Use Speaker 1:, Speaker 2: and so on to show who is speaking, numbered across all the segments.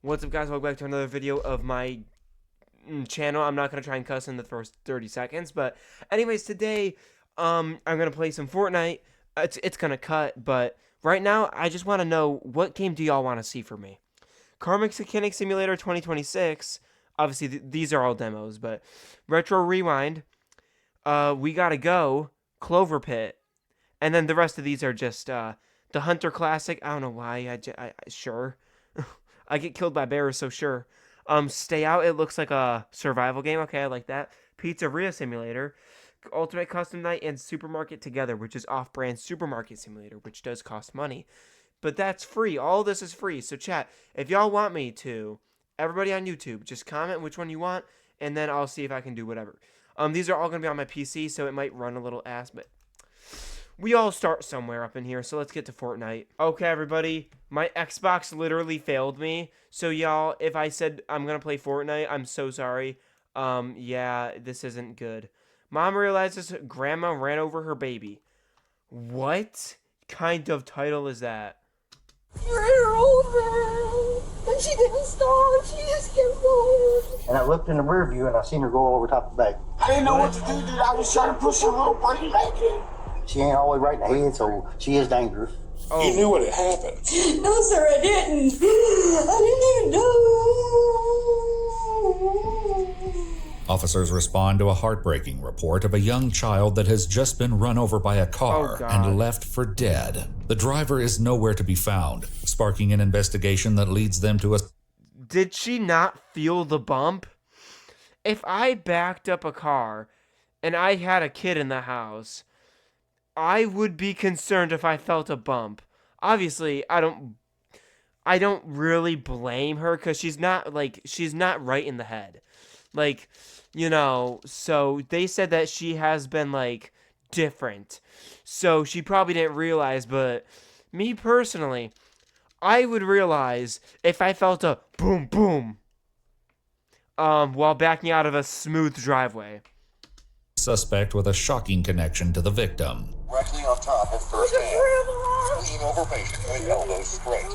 Speaker 1: What's up, guys? Welcome back to another video of my channel. I'm not gonna try and cuss in the first 30 seconds, but anyways, today I'm gonna play some Fortnite. It's gonna cut, but right now I just want to know, what game do y'all want to see from me? Car Mechanic Simulator 2026. Obviously these are all demos, but Retro Rewind, We Gotta Go, Clover Pit, and then the rest of these are just the Hunter Classic. I don't know why. Sure. I get killed by bears, so sure. Stay Out. It looks like a survival game. Okay, I like that. Pizzeria Simulator, Ultimate Custom Night, and Supermarket Together, which is off-brand Supermarket Simulator, which does cost money, but that's free. All this is free. So chat, if y'all want me to, everybody on YouTube, just comment which one you want, and then I'll see if I can do whatever. These are all gonna be on my PC, so it might run a little ass, but we all start somewhere up in here, so let's get to Fortnite. Okay, everybody, my Xbox literally failed me, so y'all, if I said I'm gonna play Fortnite, I'm so sorry. Yeah, this isn't good. Mom realizes grandma ran over her baby. What kind of title is that?
Speaker 2: Ran over, and she didn't stop. She just kept going.
Speaker 3: And I looked in the rear view and I seen her go over top the back.
Speaker 2: I didn't know what to do, dude. I was trying to push her little brain back in.
Speaker 3: She ain't all the way right in the head, so she is dangerous.
Speaker 1: Oh.
Speaker 4: You knew what had happened.
Speaker 2: No, sir, I didn't. I didn't even know.
Speaker 5: Officers respond to a heartbreaking report of a young child that has just been run over by a car and left for dead. The driver is nowhere to be found, sparking an investigation that leads them to a...
Speaker 1: Did she not feel the bump? If I backed up a car and I had a kid in the house, I would be concerned if I felt a bump. Obviously, I don't really blame her, because she's not right in the head. Like, you know, so they said that she has been, like, different. So she probably didn't realize, but me personally, I would realize if I felt a boom boom while backing out of a smooth driveway.
Speaker 5: Suspect with a shocking connection to the victim.
Speaker 4: Directly on top of first hand. Lean over patient with elbows straight.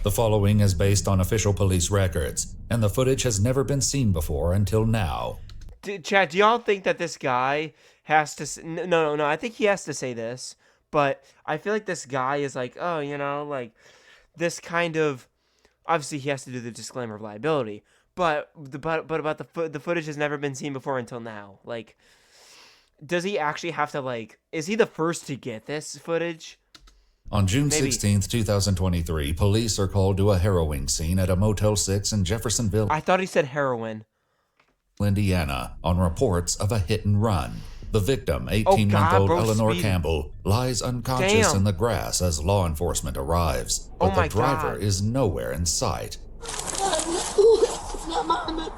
Speaker 5: The following is based on official police records, and the footage has never been seen before until now.
Speaker 1: Chad, do y'all think that this guy has to... No, I think he has to say this, but I feel like this guy is like, oh, you know, like, this kind of... Obviously, he has to do the disclaimer of liability, but about the footage has never been seen before until now. Like, does he actually have to, like... Is he the first to get this footage?
Speaker 5: On June 16th, 2023, police are called to a harrowing scene at a Motel 6 in Jeffersonville,
Speaker 1: I thought he said heroin.
Speaker 5: Indiana, on reports of a hit and run. The victim, 18-month-old Eleanor Campbell, lies unconscious in the grass as law enforcement arrives, but the driver is nowhere in sight.
Speaker 2: It's not mine.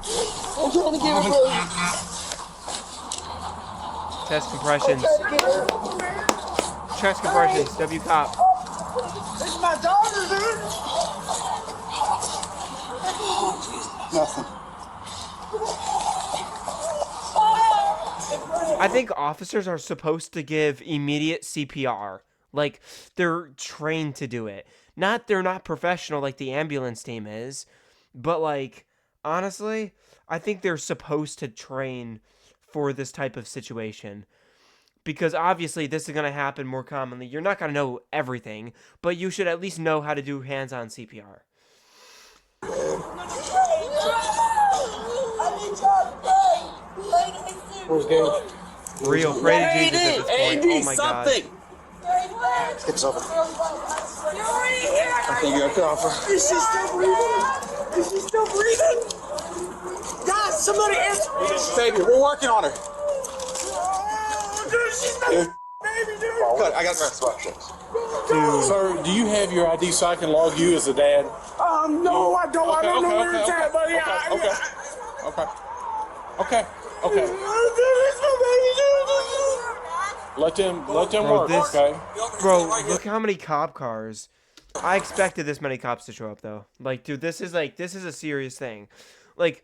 Speaker 2: I'm trying to get her.
Speaker 1: Chest compressions. Chest compressions. W cop.
Speaker 2: It's my daughter, dude.
Speaker 3: Nothing.
Speaker 1: I think officers are supposed to give immediate CPR. Like, they're trained to do it. They're not professional like the ambulance team is, but, like, honestly, I think they're supposed to train for this type of situation. Because obviously this is going to happen more commonly. You're not going to know everything, but you should at least know how to do hands-on CPR.
Speaker 4: Where's Gage?
Speaker 1: Real, pray to Jesus at this point. Oh my God.
Speaker 3: It's over.
Speaker 4: I think you're okay, officer.
Speaker 2: Is she still breathing? Is she still breathing? Guys, somebody answer me.
Speaker 4: Baby, we're working on her.
Speaker 2: Dude, she's not baby, dude.
Speaker 4: Good, I got instructions.
Speaker 1: Dude.
Speaker 6: Sir, do you have your ID so I can log you as a dad?
Speaker 2: No, I don't. I don't know where it's at, buddy.
Speaker 6: Okay.
Speaker 2: Dude, it's my baby, dude.
Speaker 6: Let them
Speaker 1: Bro,
Speaker 6: work, okay?
Speaker 1: Bro, look how many cop cars. I expected this many cops to show up, though. Like, dude, this is a serious thing. Like,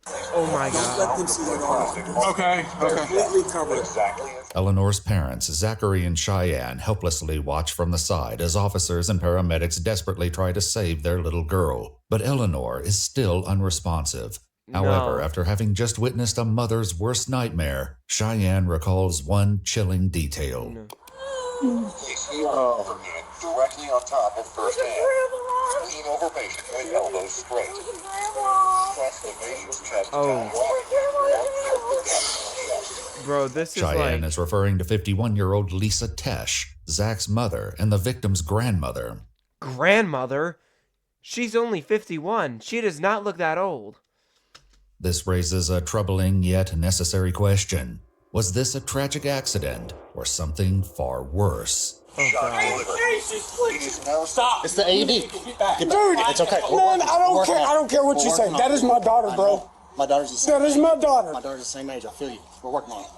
Speaker 1: Oh my
Speaker 7: Don't
Speaker 1: god.
Speaker 7: let them see your daughter.
Speaker 6: Okay.
Speaker 7: Completely covered.
Speaker 4: Exactly.
Speaker 5: Eleanor's parents, Zachary and Cheyenne, helplessly watch from the side as officers and paramedics desperately try to save their little girl. But Eleanor is still unresponsive. However,
Speaker 1: No.
Speaker 5: after having just witnessed a mother's worst nightmare, Cheyenne recalls one chilling detail.
Speaker 1: No.
Speaker 4: Directly on top of first hand. Lean over patient with elbows straight. Press the patient's chest down.
Speaker 1: Bro, this is
Speaker 5: Cheyenne
Speaker 1: like...
Speaker 5: is referring to 51-year-old Lisa Tesh, Zach's mother and the victim's grandmother.
Speaker 1: Grandmother? She's only 51. She does not look that old.
Speaker 5: This raises a troubling yet necessary question. Was this a tragic accident or something far worse?
Speaker 3: Stop. It's the AED.
Speaker 7: Dude,
Speaker 3: It's okay.
Speaker 7: Man, I don't care what you say. That is my daughter, bro.
Speaker 3: My daughter's the same.
Speaker 7: That is my daughter.
Speaker 3: My daughter's the same age. I feel you. We're working on it.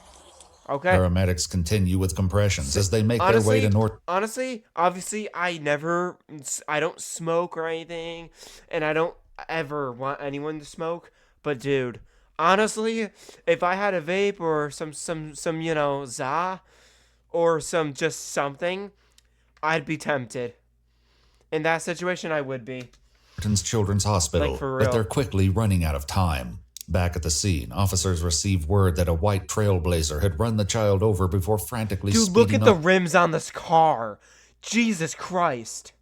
Speaker 1: Okay.
Speaker 5: Paramedics continue with compressions as they make their way to North.
Speaker 1: Honestly, obviously, I don't smoke or anything, and I don't ever want anyone to smoke. But dude, honestly, if I had a vape or some za, or just something, I'd be tempted. In that situation, I would be.
Speaker 5: Children's Hospital,
Speaker 1: Like, for
Speaker 5: but
Speaker 1: real.
Speaker 5: they're quickly running out of time. Back at the scene, officers receive word that a white trailblazer had run the child over before frantically
Speaker 1: Dude,
Speaker 5: speeding
Speaker 1: look at the
Speaker 5: up
Speaker 1: rims on this car. Jesus Christ.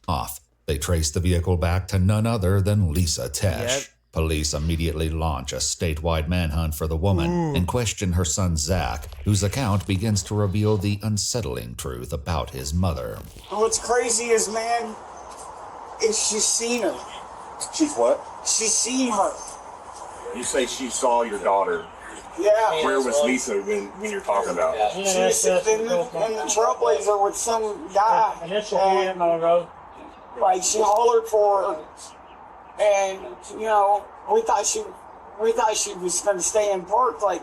Speaker 5: off. They trace the vehicle back to none other than Lisa Tesh.
Speaker 1: Yep.
Speaker 5: Police immediately launch a statewide manhunt for the woman and question her son Zach, whose account begins to reveal the unsettling truth about his mother.
Speaker 7: What's crazy is, man, is she's seen her.
Speaker 4: She's what?
Speaker 7: She's seen her.
Speaker 4: You say she saw your daughter.
Speaker 7: Yeah.
Speaker 4: Where was Lisa when you're talking about?
Speaker 7: She was sitting in the trailblazer with some guy. And, like, she hollered for her. And, you know, we thought she was going to stay in park. Like,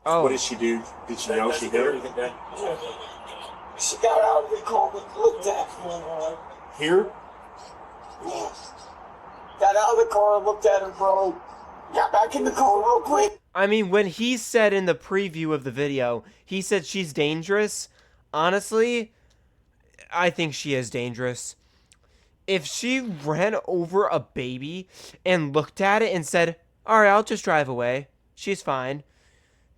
Speaker 1: Oh.
Speaker 4: What did she do? Did she know she did it?
Speaker 7: she got out of the car and looked at her.
Speaker 4: Here?
Speaker 7: Yeah. Got out of the car and looked at her, bro. Got back in the car real quick.
Speaker 1: I mean, when he said in the preview of the video, he said she's dangerous. Honestly, I think she is dangerous. If she ran over a baby and looked at it and said, "All right, I'll just drive away. She's fine."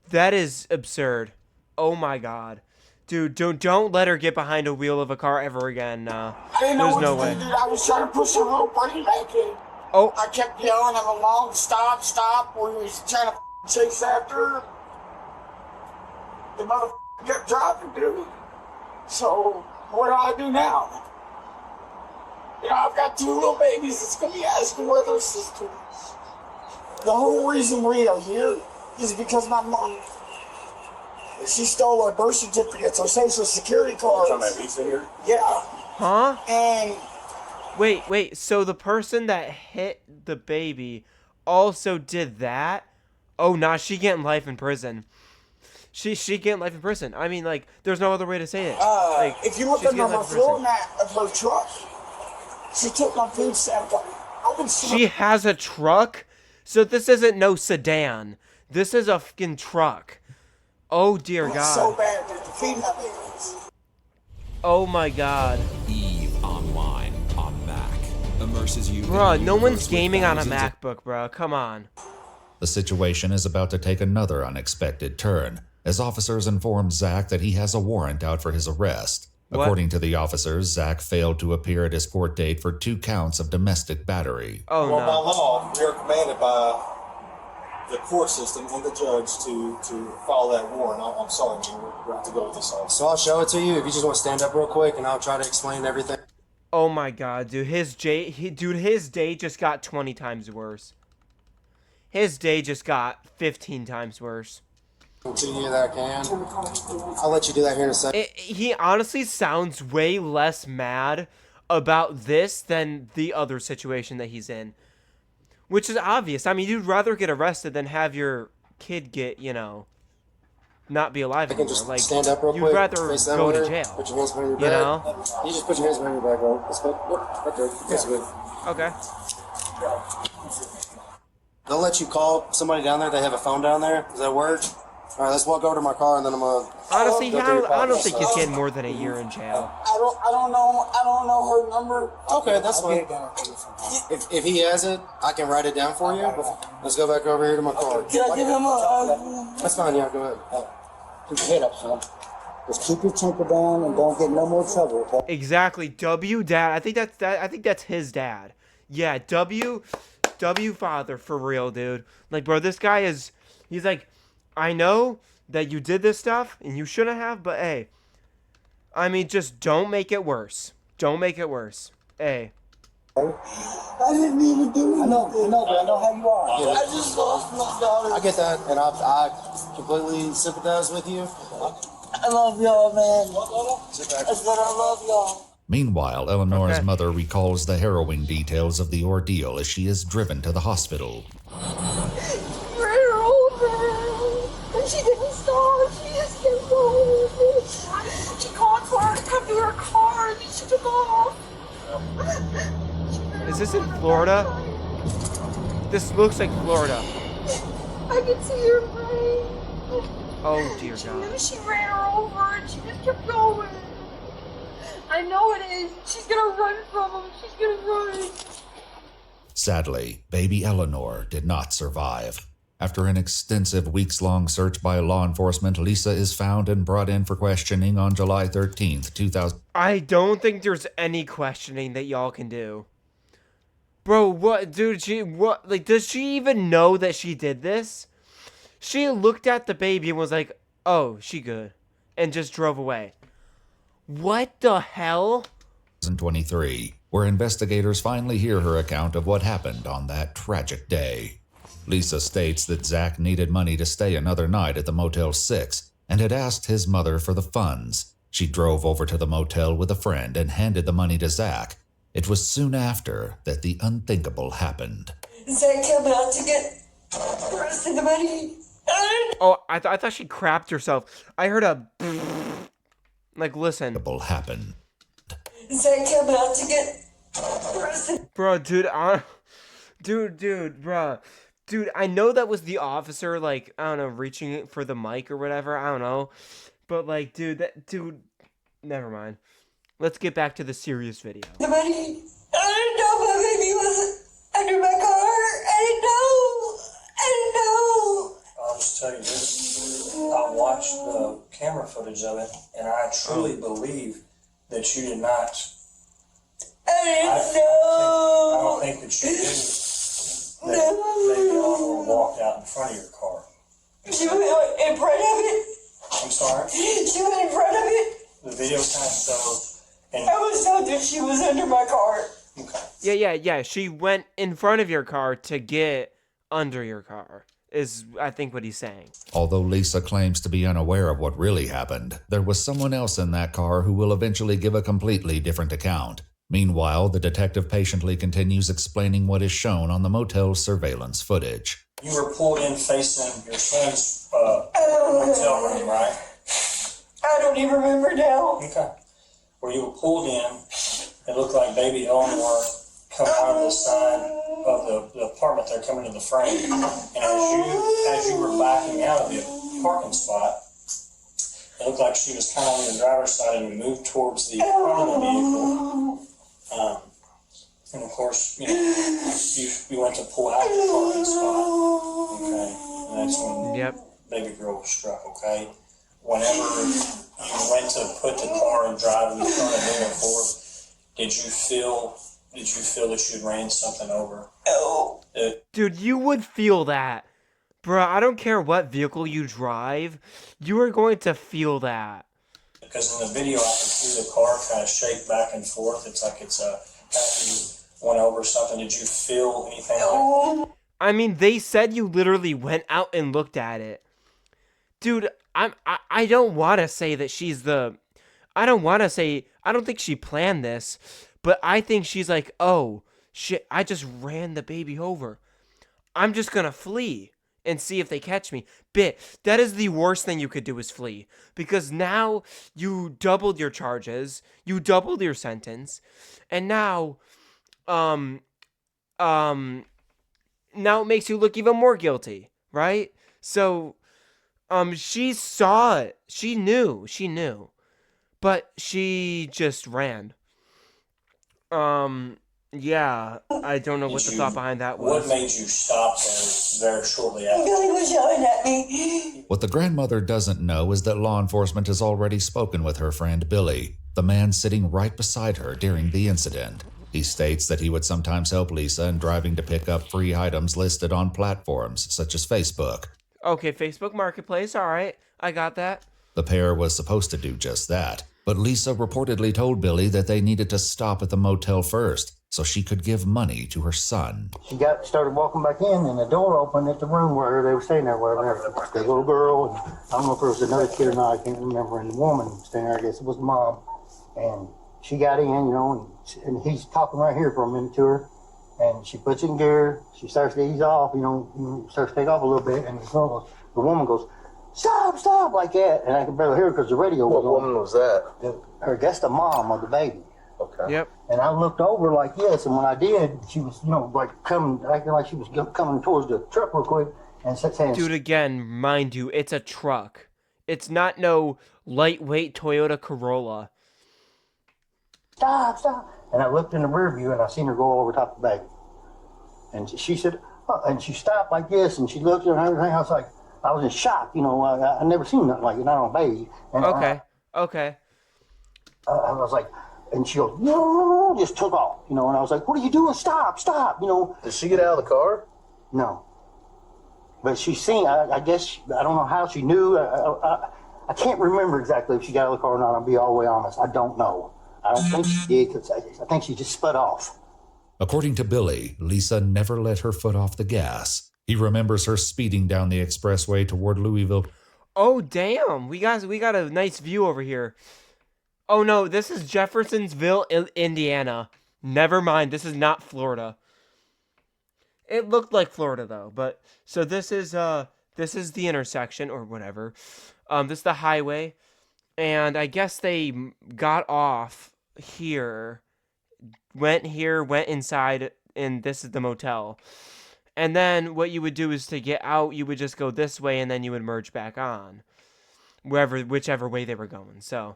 Speaker 1: That is absurd. Oh my god. Dude, don't let her get behind a wheel of a car ever again.
Speaker 7: I didn't know
Speaker 1: There's
Speaker 7: what
Speaker 1: no
Speaker 7: to
Speaker 1: way.
Speaker 7: do, dude. I was trying to push her little buddy back in.
Speaker 1: Oh,
Speaker 7: I kept yelling at my mom, stop, stop. We was trying to chase after her. The motherfucker kept driving, dude. So, what do I do now? You know, I've got two little babies that's going to be asking where their sister is. The whole reason we are here is because my mom, she stole our birth certificates, our social security cards.
Speaker 4: Lisa here?
Speaker 7: Yeah.
Speaker 1: huh?
Speaker 7: And
Speaker 1: Wait. So the person that hit the baby also did that? Oh, nah, she getting life in prison. She getting life in prison. I mean, like, there's no other way to say it. Like,
Speaker 7: if you look
Speaker 1: she's
Speaker 7: under
Speaker 1: getting
Speaker 7: my
Speaker 1: life in
Speaker 7: floor
Speaker 1: prison.
Speaker 7: mat of her truck, she took my food sample. I've been
Speaker 1: She has a truck? So this isn't no sedan. This is a fucking truck. Oh, dear
Speaker 7: so
Speaker 1: God.
Speaker 7: bad to feed my babies.
Speaker 1: Oh, my God.
Speaker 8: Eve Online on Mac immerses you.
Speaker 1: Bruh,
Speaker 8: in a
Speaker 1: no one's
Speaker 8: universe with
Speaker 1: gaming on a
Speaker 8: thousands of
Speaker 1: MacBook, bruh. Come on.
Speaker 5: The situation is about to take another unexpected turn, as officers inform Zach that he has a warrant out for his arrest.
Speaker 1: What?
Speaker 5: According to the officers, Zach failed to appear at his court date for 2 counts of domestic battery.
Speaker 1: Oh,
Speaker 9: Well, by
Speaker 1: no.
Speaker 9: law, we are commanded by the court system and the judge to follow that warrant. I'm sorry, man. We have to go with this officer.
Speaker 10: So I'll show it to you if you just want to stand up real quick, and I'll try to explain everything.
Speaker 1: Oh, my God, dude. His day just got 20 times worse. His day just got 15 times worse.
Speaker 10: To you that I can. I'll let you do that here in a second.
Speaker 1: He honestly sounds way less mad about this than the other situation that he's in. Which is obvious. I mean, you'd rather get arrested than have your kid get, not be alive
Speaker 10: I can
Speaker 1: anymore.
Speaker 10: just
Speaker 1: Like,
Speaker 10: stand up real
Speaker 1: you'd
Speaker 10: quick.
Speaker 1: rather
Speaker 10: face that
Speaker 1: go
Speaker 10: way,
Speaker 1: to jail.
Speaker 10: Put your hands behind your
Speaker 1: You
Speaker 10: back.
Speaker 1: know?
Speaker 10: You just put your hands behind your back, bro. That's good. Yep, right there. That's good.
Speaker 1: Okay.
Speaker 10: They'll let you call somebody down there. They have a phone down there. Does that work? All right, let's walk over to my car, and then I'm gonna.
Speaker 1: Honestly,
Speaker 10: go through your
Speaker 1: I don't
Speaker 10: pockets,
Speaker 1: think
Speaker 10: so.
Speaker 1: he's getting more than a year in jail.
Speaker 7: I don't know her number.
Speaker 10: Okay, that's fine. If he has it, I can write it down for you. Let's go back over here to my car.
Speaker 7: Can I give him a?
Speaker 10: That's fine. Yeah, go ahead.
Speaker 7: Keep your head up, son. Just keep your temper down and don't get no more trouble. Okay?
Speaker 1: Exactly. W dad. I think that's his dad. Yeah, W father for real, dude. Like, bro, this guy is. He's like, I know that you did this stuff and you shouldn't have, but hey, I mean, just don't make it worse. Don't make it worse. Hey.
Speaker 7: I didn't even do it. I know, but I know how you are. Yeah. I just lost my daughter.
Speaker 10: I get that, and I completely sympathize with you.
Speaker 7: I love y'all, man. I said I love y'all.
Speaker 5: Meanwhile, Eleanor's mother recalls the harrowing details of the ordeal as she is driven to the hospital.
Speaker 2: Ran her over, and she didn't stop. She just kept going. She called for her to come to her car, and then she took off.
Speaker 1: Is this in Florida? This looks like Florida.
Speaker 2: I can see her brain.
Speaker 1: Oh dear
Speaker 2: She
Speaker 1: God.
Speaker 2: knew she ran her over, and she just kept going. I know it is. She's gonna run from him. She's gonna run.
Speaker 5: Sadly, baby Eleanor did not survive. After an extensive weeks-long search by law enforcement, Lisa is found and brought in for questioning on July 13th, 2000.
Speaker 1: I don't think there's any questioning that y'all can do. Bro, what, dude, like, does she even know that she did this? She looked at the baby and was like, oh, she good, and just drove away. What the hell?
Speaker 5: 2023, where investigators finally hear her account of what happened on that tragic day. Lisa states that Zach needed money to stay another night at the Motel 6 and had asked his mother for the funds. She drove over to the motel with a friend and handed the money to Zach. It was soon after that the unthinkable happened.
Speaker 2: Zach came out to get the rest of the money.
Speaker 1: Oh, I thought she crapped herself. I heard a like, listen.
Speaker 5: Happened.
Speaker 2: Zach came out to get the rest of
Speaker 1: Bro, dude, bro. Dude, I know that was the officer, like, I don't know, reaching for the mic or whatever. I don't know. But, like, dude, never mind. Let's get back to the serious video.
Speaker 2: the money. I didn't know my baby was under my car. I didn't know.
Speaker 11: I'll just tell you this. I watched the camera footage of it, and I truly believe that you did not.
Speaker 2: I didn't know.
Speaker 11: I don't think that you knew that maybe Eleanor walked out in front of your car.
Speaker 2: She went in front of it.
Speaker 11: I'm sorry?
Speaker 2: She went in front of it.
Speaker 11: The video kind of showed. And
Speaker 2: I was told that she was under my car.
Speaker 11: Okay.
Speaker 1: Yeah. She went in front of your car to get under your car, is, I think, what he's saying.
Speaker 5: Although Lisa claims to be unaware of what really happened, there was someone else in that car who will eventually give a completely different account. Meanwhile, the detective patiently continues explaining what is shown on the motel's surveillance footage.
Speaker 11: You were pulled in facing your son's motel room, right?
Speaker 2: I don't even remember now.
Speaker 11: Okay. Where you were pulled in, it looked like baby Eleanor come out of the side of the apartment there, coming to the frame. And as you were backing out of the parking spot, it looked like she was kind of on the driver's side and moved towards the front of the vehicle. And of course, you went to pull out the parking spot. Okay. And that's when baby girl was struck, okay? Whenever you went to put the car and drive in the front and moving forward, did you feel that you ran something over?
Speaker 2: No.
Speaker 1: Dude, you would feel that. Bruh, I don't care what vehicle you drive, you are going to feel that.
Speaker 11: Because in the video, I can see the car kind of shake back and forth. It's like it's after you went over something. Did you feel anything like that?
Speaker 1: I mean, they said you literally went out and looked at it. Dude, I don't want to say that she's the... I don't think she planned this, but I think she's like, oh, shit, I just ran the baby over. I'm just gonna flee and see if they catch me. That is the worst thing you could do, is flee. Because now you doubled your charges, you doubled your sentence, and now, now it makes you look even more guilty, right? So, she saw it. She knew, but she just ran. Yeah, I don't know what the thought behind that was.
Speaker 11: What made you stop there shortly after?
Speaker 2: Billy was yelling at me.
Speaker 5: What the grandmother doesn't know is that law enforcement has already spoken with her friend Billy, the man sitting right beside her during the incident. He states that he would sometimes help Lisa in driving to pick up free items listed on platforms such as Facebook.
Speaker 1: Okay, Facebook Marketplace, all right, I got that.
Speaker 5: The pair was supposed to do just that, but Lisa reportedly told Billy that they needed to stop at the motel first so she could give money to her son.
Speaker 12: She started walking back in, and the door opened at the room where they were staying there, where the little girl, and I don't know if there was another kid or not, I can't remember, and the woman staying there, I guess it was mom, and she got in, and he's talking right here for a minute to her, and she puts it in gear, she starts to ease off, starts to take off a little bit, and the woman goes, stop, like that, and I could barely hear her because the radio was on.
Speaker 13: What woman was that?
Speaker 12: That's the mom of the baby.
Speaker 13: Okay.
Speaker 1: Yep.
Speaker 12: And I looked over like this, and when I did, she was, acting like she was coming towards the truck real quick, and saying,
Speaker 1: Dude, again, mind you, it's a truck. It's not no lightweight Toyota Corolla.
Speaker 12: Stop. And I looked in the rear view, and I seen her go over top of the baby. And she said, and she stopped like this, and she looked and everything. I was like, I was in shock, I never seen nothing like it, not on a baby. And
Speaker 1: okay.
Speaker 12: I was like, and she goes, no, just took off, and I was like, what are you doing? Stop,
Speaker 13: Did she get out of the car?
Speaker 12: No. But she seen, I guess, I don't know how she knew. I can't remember exactly if she got out of the car or not, I'll be all the way honest. I don't know. I don't think she did, because I think she just sped off.
Speaker 5: According to Billy, Lisa never let her foot off the gas. He remembers her speeding down the expressway toward Louisville.
Speaker 1: Oh, damn. We got a nice view over here. Oh, no, this is Jeffersonville, Indiana. Never mind, this is not Florida. It looked like Florida, though. But so this is the intersection, or whatever. This is the highway. And I guess they got off here, went inside, and this is the motel. And then what you would do is to get out, you would just go this way, and then you would merge back on, whichever way they were going. So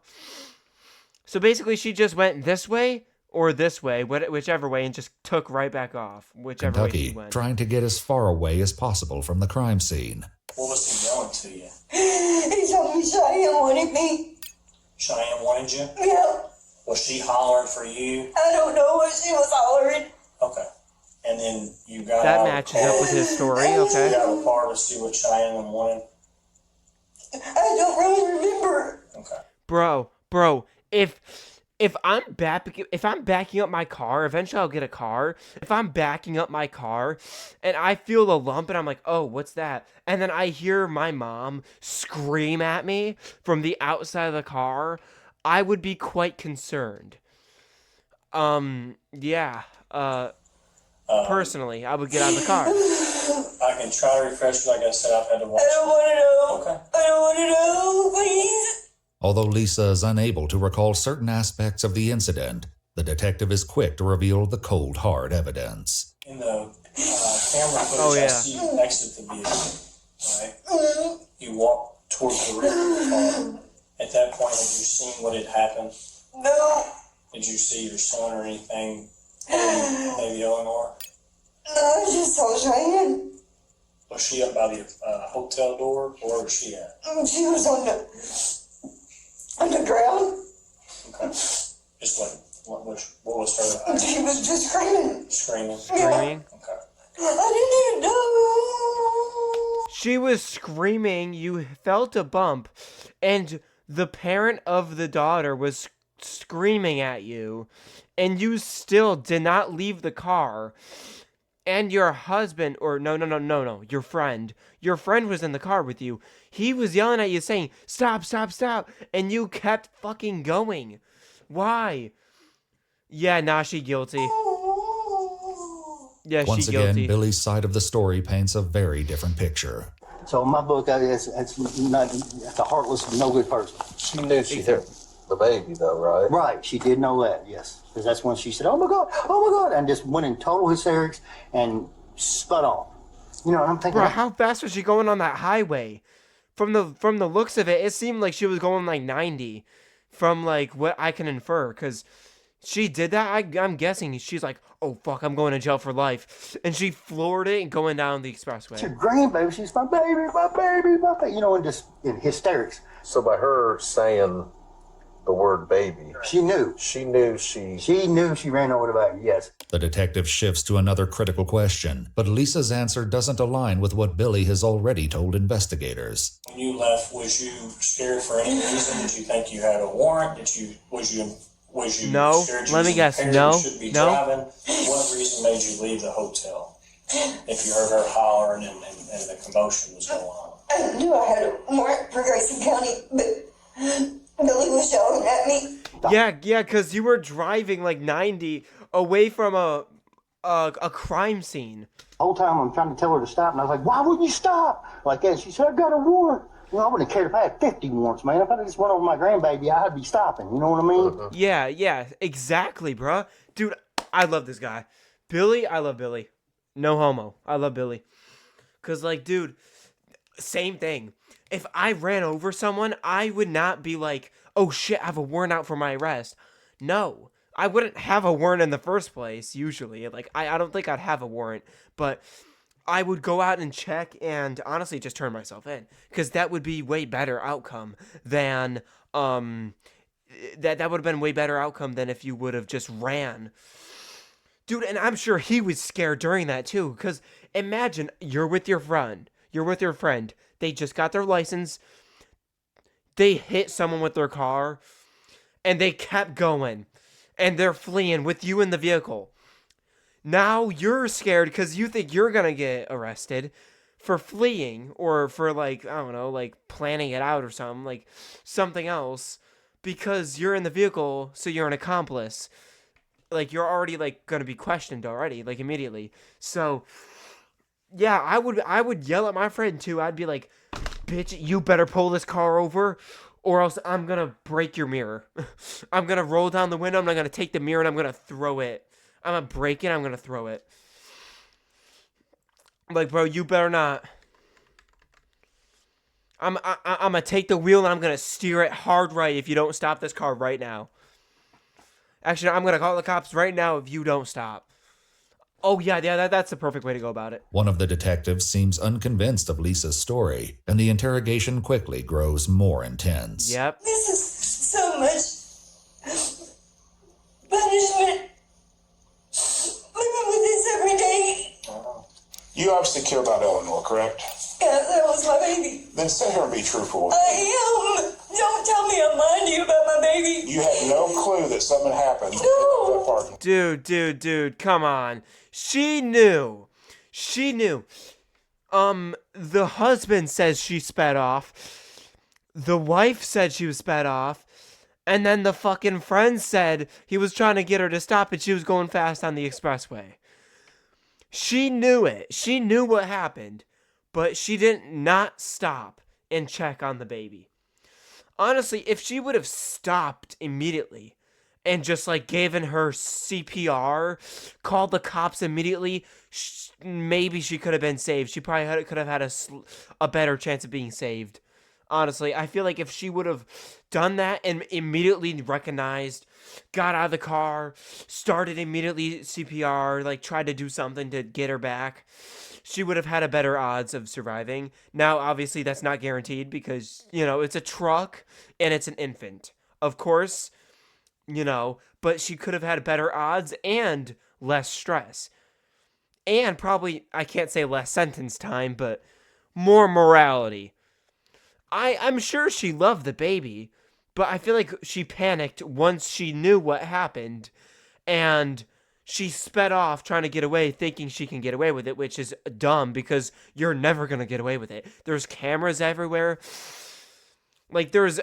Speaker 1: basically, she just went this way or this way, whichever way, and just took right back off, whichever way she went.
Speaker 5: Trying to get as far away as possible from the crime scene.
Speaker 11: What was he yelling to you?
Speaker 2: He told me Cheyenne wanted me.
Speaker 11: Cheyenne wanted you?
Speaker 2: Yeah.
Speaker 11: Was she hollering for you?
Speaker 2: I don't know what she was hollering.
Speaker 11: Okay. And then you got
Speaker 1: that
Speaker 11: out
Speaker 1: matches
Speaker 11: of the car.
Speaker 1: up with his story, okay.
Speaker 11: You got out of the car to see what Cheyenne wanted?
Speaker 2: I don't really remember.
Speaker 11: Okay.
Speaker 1: Bro, if I'm backing up my car, eventually I'll get a car. If I'm backing up my car and I feel a lump and I'm like, oh, what's that? And then I hear my mom scream at me from the outside of the car, I would be quite concerned. Personally, I would get out of the car.
Speaker 11: I can try to refresh you. Like I said, I've had to watch.
Speaker 2: I don't want to know.
Speaker 11: Okay.
Speaker 2: I don't want to know, please.
Speaker 5: Although Lisa is unable to recall certain aspects of the incident, the detective is quick to reveal the cold, hard evidence.
Speaker 11: In the camera footage, I see you exit the vehicle. Right? You walk towards the rear of the car. At that point, had you seen what had happened?
Speaker 2: No.
Speaker 11: Did you see your son or anything? Maybe Eleanor?
Speaker 2: No, I just saw Cheyenne.
Speaker 11: Was she up by the hotel door? Where was she at?
Speaker 2: She was on the ground.
Speaker 11: Okay. Just what was her?
Speaker 2: She was just screaming.
Speaker 11: Screaming?
Speaker 1: Screaming?
Speaker 11: Okay.
Speaker 2: I didn't even know.
Speaker 1: She was screaming, you felt a bump, and the parent of the daughter was screaming at you, and you still did not leave the car. And your husband, or no, your friend was in the car with you. He was yelling at you saying, stop, and you kept fucking going. Why? Yeah, nah, she guilty. Yeah,
Speaker 5: Once
Speaker 1: she guilty.
Speaker 5: again, Billy's side of the story paints a very different picture.
Speaker 12: So in my book, it's a heartless, no good person.
Speaker 13: She knew she hit the baby, though, right?
Speaker 12: Right, she did know that, yes. Because that's when she said, oh my God, and just went in total hysterics. And spun off. You know, and I'm thinking,
Speaker 1: bro, how fast was she going on that highway? From the looks of it, it seemed like she was going like 90, from like what I can infer, because she did that. I'm guessing she's like, oh fuck, I'm going to jail for life, and she floored it and going down the expressway.
Speaker 12: it's your grandbaby. She's my baby, my baby, my baby. You know, and just in hysterics.
Speaker 13: So by her saying the word baby,
Speaker 12: she knew.
Speaker 13: She knew
Speaker 12: she ran over the baby, yes.
Speaker 5: The detective shifts to another critical question, but Lisa's answer doesn't align with what Billy has already told investigators.
Speaker 11: When you left, was you scared for any reason? Did you think you had a warrant? Was you
Speaker 1: no?
Speaker 11: scared
Speaker 1: Let me guess. No. No.
Speaker 11: Driving? What reason made you leave the hotel? If you heard her hollering and the commotion was going on.
Speaker 2: I knew I had a warrant for Grayson County, but Billy was yelling at me.
Speaker 1: Yeah, because you were driving like 90 away from a crime scene.
Speaker 12: The whole time I'm trying to tell her to stop, and I was like, why wouldn't you stop? Like that. She said, I got a warrant. You know, I wouldn't have cared if I had 50 warrants, man. If I just went over my grandbaby, I'd be stopping. You know what I mean?
Speaker 1: Yeah, exactly, bro. Dude, I love this guy. Billy, I love Billy. No homo. I love Billy. Because, like, dude, same thing. If I ran over someone, I would not be like, oh shit, I have a warrant out for my arrest. No. I wouldn't have a warrant in the first place, usually. Like, I don't think I'd have a warrant. But I would go out and check and honestly just turn myself in. Because that would be way better outcome than, that would have been way better outcome than if you would have just ran. Dude, and I'm sure he was scared during that too. Because imagine you're with your friend. They just got their license. They hit someone with their car. And they kept going. And they're fleeing with you in the vehicle. Now you're scared because you think you're going to get arrested for fleeing. Or for like, I don't know, like planning it out or something. Like something else. Because you're in the vehicle, so you're an accomplice. Like you're already like going to be questioned already. Like immediately. So yeah, I would yell at my friend too. I'd be like, bitch, you better pull this car over or else I'm going to break your mirror. I'm going to roll down the window. I'm not going to take the mirror and I'm going to throw it. I'm going to break it. I'm going to throw it. Like, bro, you better not. I'm going to take the wheel and I'm going to steer it hard right if you don't stop this car right now. Actually, I'm going to call the cops right now if you don't stop. Oh, yeah, that's the perfect way to go about it.
Speaker 5: One of the detectives seems unconvinced of Lisa's story, and the interrogation quickly grows more intense.
Speaker 1: Yep.
Speaker 2: This is so much punishment. Living with this every day.
Speaker 4: You obviously killed Aunt Eleanor, correct?
Speaker 2: Yeah, that was my baby.
Speaker 4: Then sit here and be truthful with me.
Speaker 2: I am. Don't tell me I'm lying to you about my baby.
Speaker 4: You had no clue that something happened.
Speaker 2: No.
Speaker 1: Dude, come on. She knew. The husband says she sped off. The wife said she was sped off. And then the fucking friend said he was trying to get her to stop and she was going fast on the expressway. She knew it. She knew what happened. But she didn't not stop and check on the baby. Honestly, if she would have stopped immediately and just like given her CPR, called the cops immediately, maybe she could have been saved. She probably could have had a better chance of being saved. Honestly, I feel like if she would have done that and immediately recognized, got out of the car, started immediately CPR, like tried to do something to get her back, she would have had a better odds of surviving. Now, obviously, that's not guaranteed because, you know, it's a truck and it's an infant. Of course, you know, but she could have had better odds and less stress. And probably, I can't say less sentence time, but more morality. I'm sure she loved the baby, but I feel like she panicked once she knew what happened, and she sped off trying to get away, thinking she can get away with it, which is dumb because you're never going to get away with it. There's cameras everywhere. Like, there's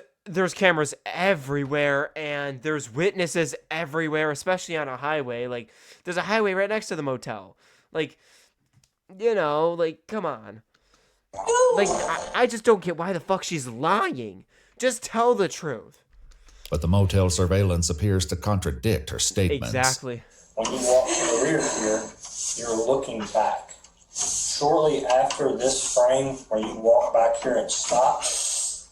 Speaker 1: cameras everywhere, and there's witnesses everywhere, especially on a highway. Like, there's a highway right next to the motel. Like, you know, like, come on. Like, I just don't get why the fuck she's lying. Just tell the truth.
Speaker 5: But the motel surveillance appears to contradict her statements.
Speaker 1: Exactly.
Speaker 11: When you walk to the rear here, you're looking back. Shortly after this frame, where you walk back here and stop,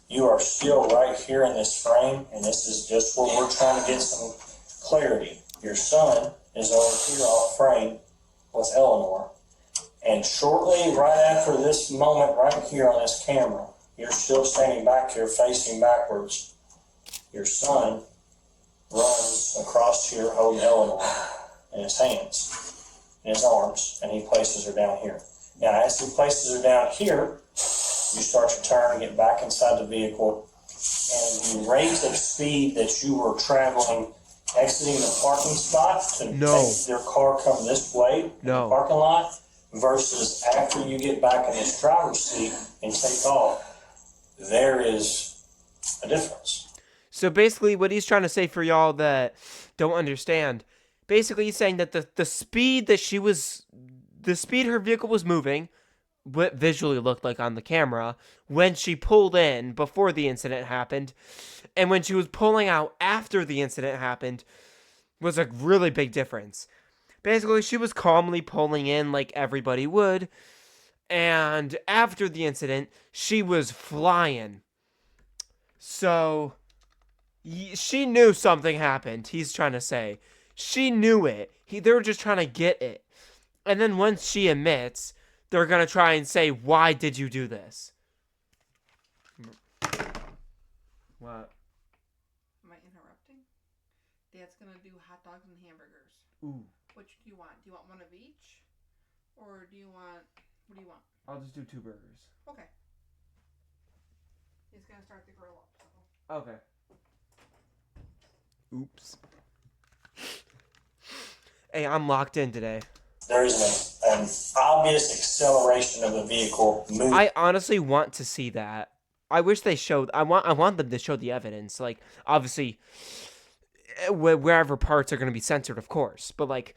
Speaker 11: you are still right here in this frame, and this is just where we're trying to get some clarity. Your son is over here off frame with Eleanor, and shortly right after this moment right here on this camera, you're still standing back here facing backwards. Your son runs across here holding Eleanor in his hands, in his arms, and he places her down here. Now, as he places her down here, you start to turn and get back inside the vehicle, and the rate of speed that you were traveling, exiting the parking spot to make your car come this way in the parking lot, versus after you get back in this driver's seat and take off, there is a difference.
Speaker 1: So basically what he's trying to say for y'all that don't understand, basically he's saying that the speed that the speed her vehicle was moving, what visually looked like on the camera, when she pulled in before the incident happened, and when she was pulling out after the incident happened, was a really big difference. Basically, she was calmly pulling in like everybody would, and after the incident, she was flying. So, she knew something happened, he's trying to say. She knew it. They were just trying to get it. And then once she admits, they're going to try and say, why did you do this? What?
Speaker 2: Am I interrupting? Dad's going to do hot dogs and hamburgers.
Speaker 1: Ooh.
Speaker 2: Which do you want? Do you want one of each? Or do you want... What do you want?
Speaker 1: I'll just do 2 burgers.
Speaker 2: Okay. He's going to start the grill up. So.
Speaker 1: Okay. Oops. Hey, I'm locked in today.
Speaker 11: There is an obvious acceleration of the vehicle moving.
Speaker 1: I honestly want to see that. I wish they showed. I want them to show the evidence. Like, obviously, wherever parts are going to be censored, of course. But like,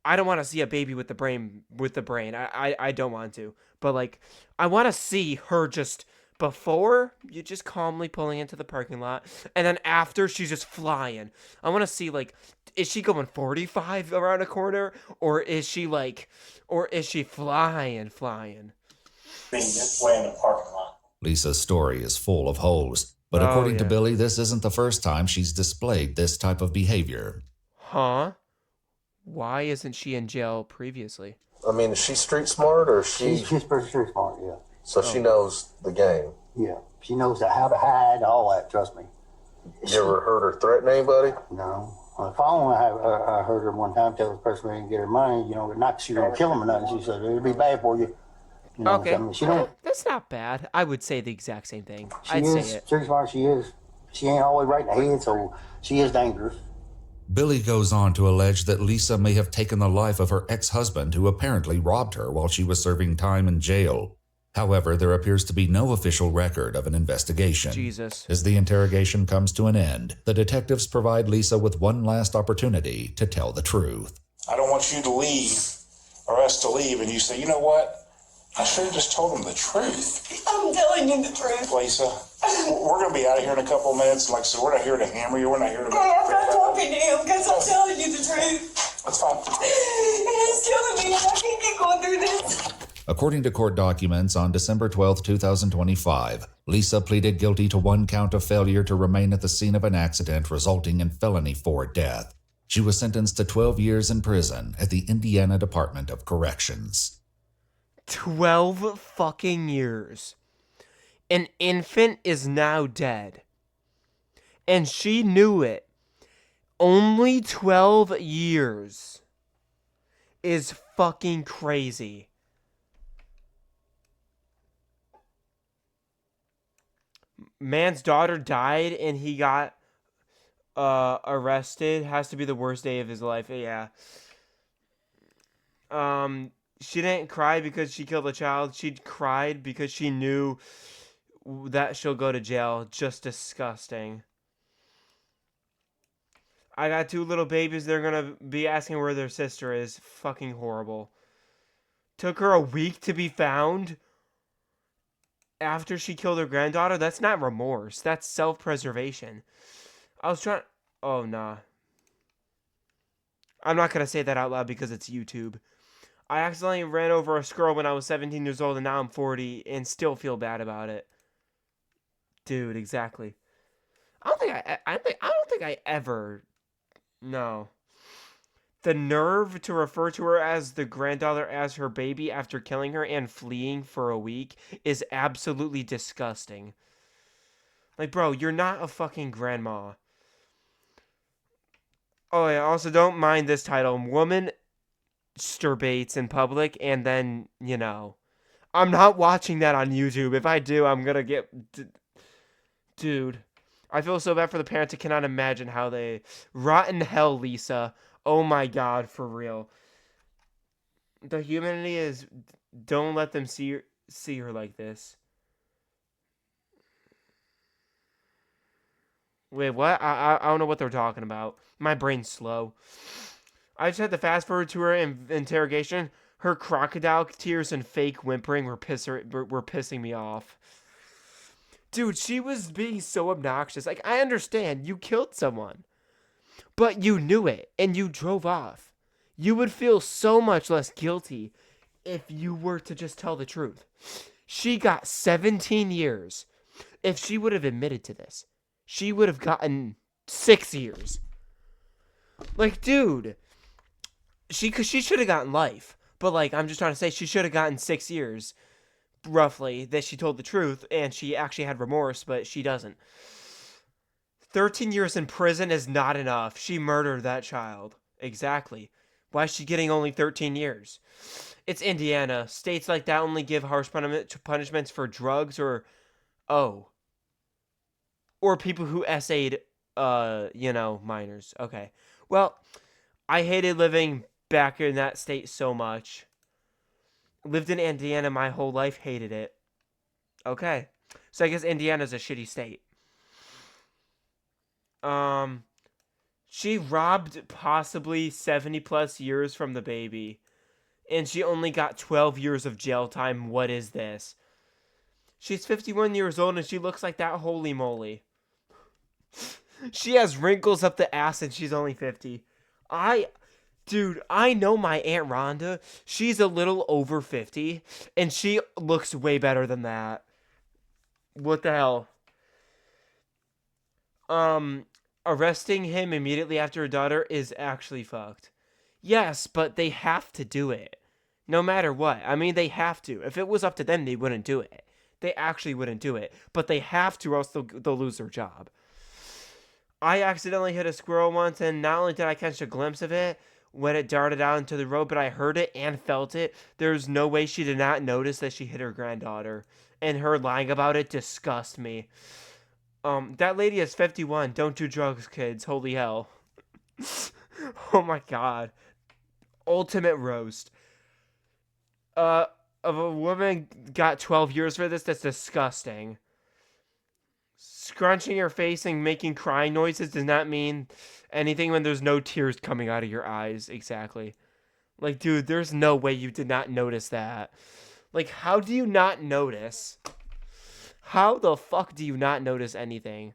Speaker 1: I don't want to see a baby with the brain. I don't want to. But like, I want to see her just before you just calmly pulling into the parking lot, and then after she's just flying. I want to see, like, is she going 45 around a corner, or is she flying?
Speaker 11: Being this way in the parking lot.
Speaker 5: Lisa's story is full of holes, but according to Billy, this isn't the first time she's displayed this type of behavior.
Speaker 1: Huh? Why isn't she in jail previously?
Speaker 13: I mean, is she street smart or
Speaker 12: She's pretty street smart, yeah.
Speaker 13: So she knows the game.
Speaker 12: Yeah, she knows how to hide, all that, trust me.
Speaker 13: You ever heard her threaten anybody?
Speaker 12: No. On the phone, I heard her one time tell the person who didn't get her money, not that she was going to kill him or nothing. She said, it'll be bad for you.
Speaker 1: Okay.
Speaker 12: I mean, she don't,
Speaker 1: that's not bad. I would say the exact same thing.
Speaker 12: I'd say it. Street smart, she is. She ain't always right in the head, so she is dangerous.
Speaker 5: Billy goes on to allege that Lisa may have taken the life of her ex-husband, who apparently robbed her while she was serving time in jail. However, there appears to be no official record of an investigation.
Speaker 1: Jesus.
Speaker 5: As the interrogation comes to an end, the detectives provide Lisa with one last opportunity to tell the truth.
Speaker 14: I don't want you to leave, or us to leave, and you say, you know what? I should have just told them the truth.
Speaker 2: I'm telling you the truth.
Speaker 14: Lisa, we're going to be out of here in a couple of minutes. Like I said, we're not here to hammer you. We're not here to...
Speaker 2: Hey, I'm not talking to him because I'm telling you the truth.
Speaker 14: That's fine.
Speaker 2: It's killing me. I can't keep going through this.
Speaker 5: According to court documents, on December 12, 2025, Lisa pleaded guilty to 1 count of failure to remain at the scene of an accident resulting in felony 4 death. She was sentenced to 12 years in prison at the Indiana Department of Corrections.
Speaker 1: 12 fucking years. An infant is now dead. And she knew it. Only 12 years is fucking crazy. Man's daughter died and he got arrested. Has to be the worst day of his life. Yeah. She didn't cry because she killed a child. She cried because she knew that she'll go to jail. Just disgusting. I got 2 little babies. They're gonna be asking where their sister is. Fucking horrible. Took her a week to be found after she killed her granddaughter. That's not remorse. That's self-preservation. I was trying... Oh, nah. I'm not gonna say that out loud because it's YouTube. I accidentally ran over a squirrel when I was 17 years old, and now I'm 40, and still feel bad about it. Dude, exactly. I don't think I ever. No. The nerve to refer to her as the granddaughter as her baby after killing her and fleeing for a week is absolutely disgusting. Like, bro, you're not a fucking grandma. Oh, yeah, also don't mind this title. Woman masturbates in public and then, you know. I'm not watching that on YouTube. If I do, I'm gonna get... Dude. I feel so bad for the parents. I cannot imagine how they... Rotten hell, Lisa. Oh my god, for real. The humanity is... Don't let them see her like this. Wait, what? I don't know what they're talking about. My brain's slow. I just had to fast forward to her interrogation. Her crocodile tears and fake whimpering were pissing me off. Dude, she was being so obnoxious. Like, I understand. You killed someone. But you knew it, and you drove off. You would feel so much less guilty if you were to just tell the truth. She got 17 years. If she would have admitted to this, she would have gotten 6 years. Like, dude, she should have gotten life. But, like, I'm just trying to say she should have gotten 6 years, roughly, that she told the truth, and she actually had remorse, but she doesn't. 13 years in prison is not enough. She murdered that child. Exactly. Why is she getting only 13 years? It's Indiana. States like that only give harsh punishments for drugs or people who essayed, minors. Okay. Well, I hated living back in that state so much. Lived in Indiana my whole life, hated it. Okay. So I guess Indiana's a shitty state. She robbed possibly 70 plus years from the baby. And she only got 12 years of jail time. What is this? She's 51 years old and she looks like that, holy moly. She has wrinkles up the ass and she's only 50. Dude, I know my Aunt Rhonda. She's a little over 50 and she looks way better than that. What the hell? Arresting him immediately after her daughter is actually fucked. Yes, but they have to do it. No matter what. I mean, they have to. If it was up to them, they wouldn't do it. They actually wouldn't do it. But they have to or else they'll lose their job. I accidentally hit a squirrel once, and not only did I catch a glimpse of it when it darted out into the road, but I heard it and felt it. There's no way she did not notice that she hit her granddaughter. And her lying about it disgusts me. That lady is 51. Don't do drugs, kids. Holy hell. Oh my god. Ultimate roast. Of a woman got 12 years for this? That's disgusting. Scrunching your face and making crying noises does not mean anything when there's no tears coming out of your eyes. Exactly. Like, dude, there's no way you did not notice that. Like, how do you not notice? How the fuck do you not notice anything?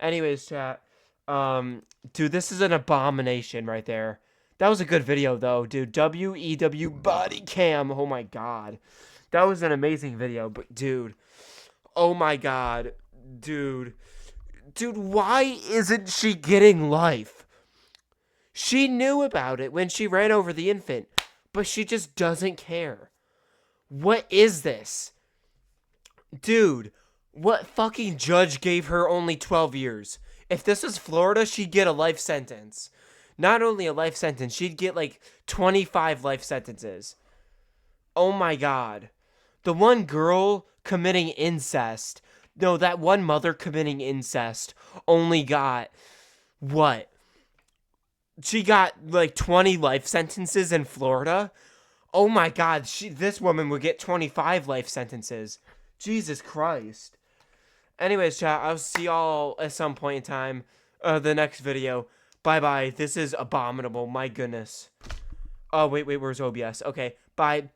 Speaker 1: Anyways, chat. Dude, this is an abomination right there. That was a good video, though, dude. WEW Bodycam. Oh, my God. That was an amazing video, but, dude. Oh, my God. Dude. Dude, why isn't she getting life? She knew about it when she ran over the infant, but she just doesn't care. What is this? Dude, what fucking judge gave her only 12 years? If this was Florida, she'd get a life sentence. Not only a life sentence, she'd get like 25 life sentences. Oh my god. The one girl committing incest. No, that one mother committing incest only got, what? She got like 20 life sentences in Florida? Oh my god, this woman would get 25 life sentences. Jesus Christ. Anyways, chat, I'll see y'all at some point in time. The next video. Bye-bye. This is abominable. My goodness. Oh, wait, where's OBS? Okay, bye.